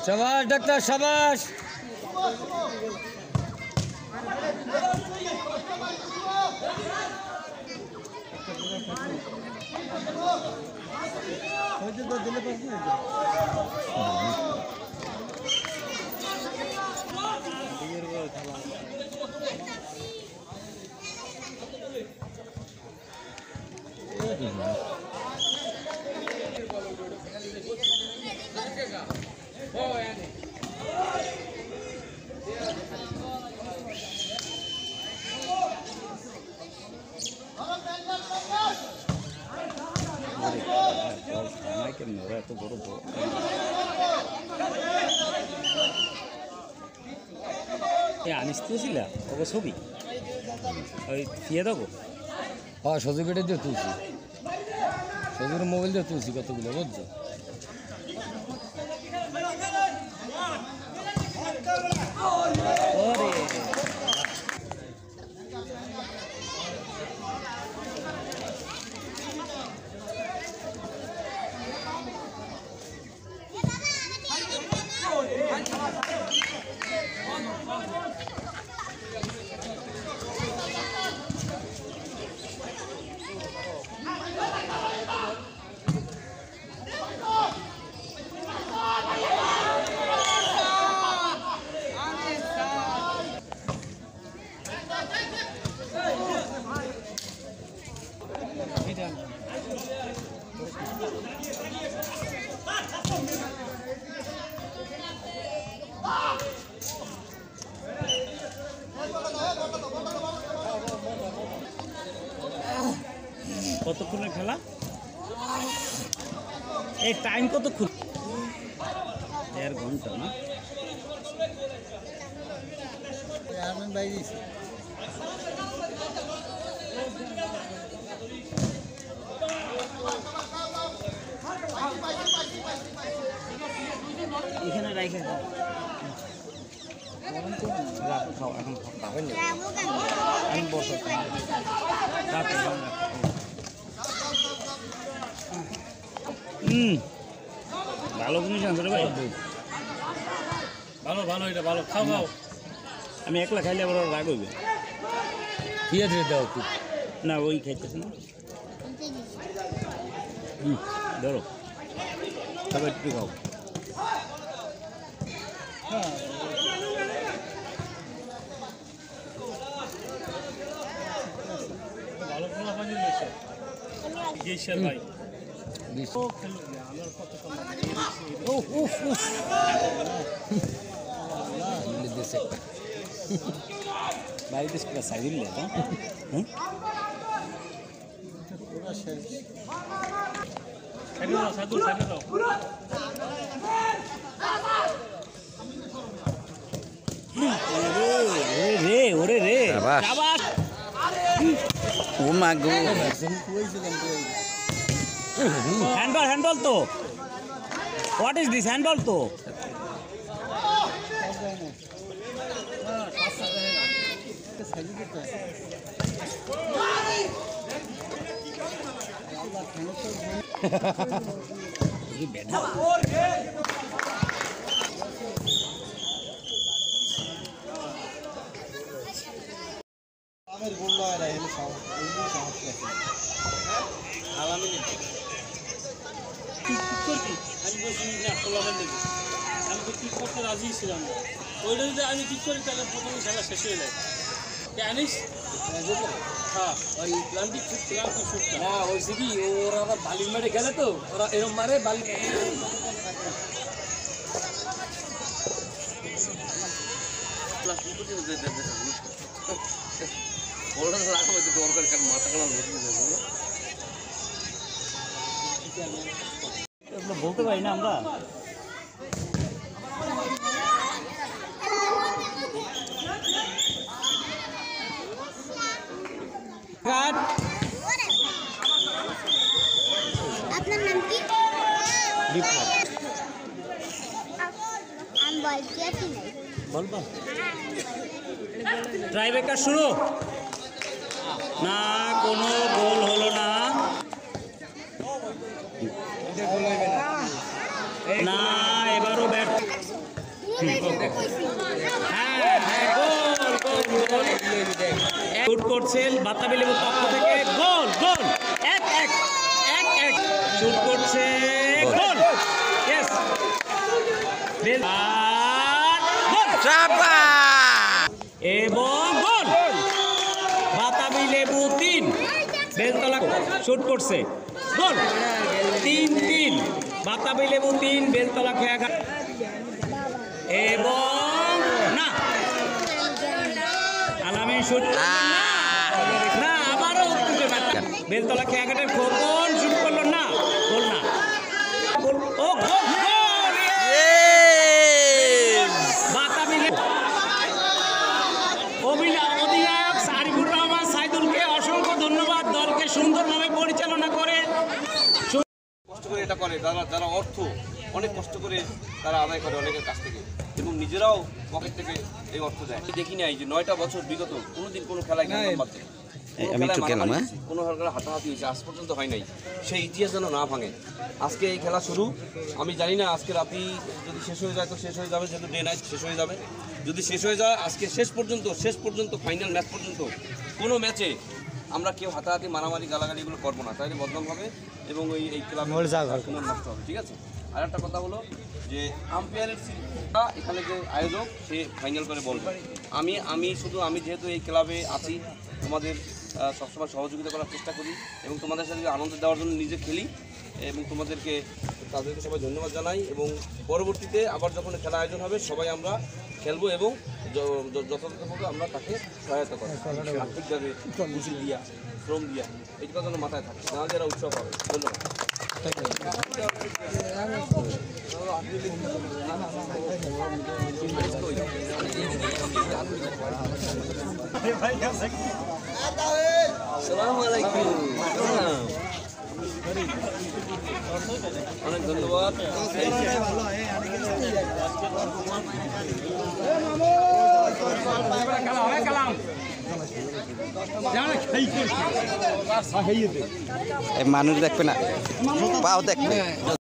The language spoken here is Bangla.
शाबाश डॉक्टर शाबाश तो बड़ो আনিসতেছিল ওকে ছবি ওই ফিয়ে দেবো হ্যাঁ সজু কেটে দিয়ে তুলছি সজুর মোবাইল দিয়ে তুলছি কতগুলো বুঝছো কতক্ষণের খেলা এই টাইম কতক্ষণ 1.5 ঘন্টা না এখানে রাইখে দাও খাও এখন খাবেন আমি বসে ভালো জিনিস আনছো রে ভাই ভালো ভালো এটা ভালো খাও খাও আমি একলা খাইলে আবার রাগ হইবে কি আছে দাও একটু না ওই খাইতেছ না ধরো খাবার একটু খাও ভালো খেলা বাজি দিয়েছে গেইশাল ভাই বাড়িতে সাইড রে ওরে রে ও মা গো হ্যান্ডবল তো হোয়াট ইজ দিস হ্যান্ডবল তো আমি করতে রাজি ছিলাম না ওইটা যদি আমি ঠিক করি তাহলে প্রথমে খেলা শেষ হয়ে যায় জানিস হ্যাঁ ওই প্লান্টিক শুটটা হ্যাঁ ওই কি ওরা আবার বালির মাঠে গেলে তো ওরা এরকম মারে বালি বলতে পারি না আমরা আপনার নাম কি? আমি বলছি আছি না বলবো ট্রাইব্রেকার শুরু না কোনো গোল হলো না না এবারও ব্যাট হ্যাঁ হ্যাঁ, গোল গোল শুট করছেন বাতাবি লেবুর পক্ষ থেকে, গোল গোল, এক এক এক এক শুট করছে, গোল, ইয়েস, এবং গোল, বাতাবি লেবু 3, বেলতলা শুট করছে, গোল, 3-3, বাতাবি লেবু 3, বেলতলা খেয়াঘাট, এবং না আলামিন শুট না, আবারও বেলতলা খেয়াঘাটের খোকন শুট করলো না, গোল না, ও গোল, বাতাবি লেবু অধিনায়ক আরিফুর রহমান সাইদুলকে অসংখ্য ধন্যবাদ, দলকে সুন্দরভাবে পরিচালনা করে কষ্ট করে এটা করে, যারা অর্থ অনেক কষ্ট করে তারা আদায় করে অনেকের কাছ থেকে এবং নিজেরাও পকেট থেকে এই অর্থ দেয়। দেখি নাই যে 9টা বছর বিগত কোনোদিন কোনো খেলায় কোনো হাতাহাতি হয়েছে, আজ পর্যন্ত হয় নাই। সেই ইতিহাস যেন না ভাঙে। আজকে এই খেলা শুরু, আমি জানি না আজকে রাতি যদি শেষ হয়ে যায় তো শেষ হয়ে যাবে, যেহেতু ডে নাইট শেষ হয়ে যাবে। যদি শেষ হয়ে যায় আজকে শেষ পর্যন্ত ফাইনাল ম্যাচ পর্যন্ত কোনো ম্যাচে আমরা কেউ হাতাহাতি মারামারি গালাগালি এগুলো করবো না, তাইলে বদনাম হবে এবং এই ক্লাবে নষ্ট হবে। ঠিক আছে, আর একটা কথা হলো যে আম্পায়ারের এখানে যে আয়োজক সে ফাইনাল করে বলবে। আমি যেহেতু এই ক্লাবে আছি, তোমাদের সবসময় সহযোগিতা করার চেষ্টা করি এবং তোমাদের সাথে আনন্দ দেওয়ার জন্য নিজে খেলি এবং তাদেরকে সবাই ধন্যবাদ জানাই। এবং পরবর্তীতে আবার যখন খেলা আয়োজন হবে সবাই আমরা খেলবো এবং যথাযথভাবে আমরা তাকে সহায়তা করি, আর্থিকভাবে বুঝি দিয়া, শ্রম দিয়া, এই কথা যেন মাথায় থাকে, নাহলে যারা উৎসব হবে। ধন্যবাদ। অনেক ধন্যবাদ। মানুষ দেখবে না, পাও দেখবে।